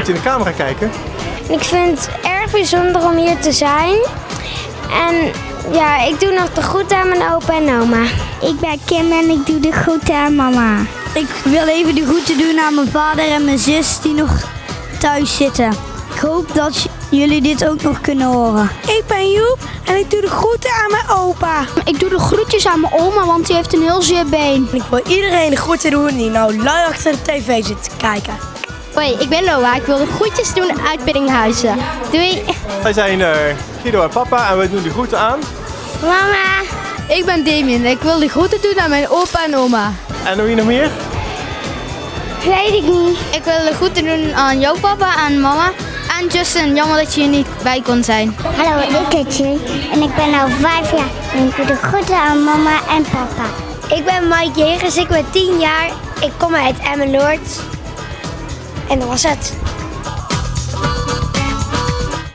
in de camera kijken. Ik vind het erg bijzonder om hier te zijn. En ja, ik doe nog de groeten aan mijn opa en oma. Ik ben Kim en ik doe de groeten aan mama. Ik wil even de groeten doen aan mijn vader en mijn zus die nog thuis zitten. Ik hoop dat jullie dit ook nog kunnen horen. Ik ben Joep en ik doe de groeten aan mijn opa. Ik doe de groetjes aan mijn oma, want die heeft een heel zeer been. Ik wil iedereen de groeten doen die nou lui achter de tv zit te kijken. Hoi, ik ben Noah. Ik wil de groetjes doen uit Biddinghuizen. Doei. Wij zijn Guido en papa en we doen de groeten aan. Mama. Ik ben Damien. Ik wil de groeten doen aan mijn opa en oma. En wie nog meer? Weet ik niet. Ik wil de groeten doen aan jouw papa en mama. En Justin, jammer dat je hier niet bij kon zijn. Hallo, ik heet Jay en ik ben al 5 jaar. En ik doe de groeten aan mama en papa. Ik ben Mike Jegers. Ik ben 10 jaar. Ik kom uit Emmeloord. En dat was het.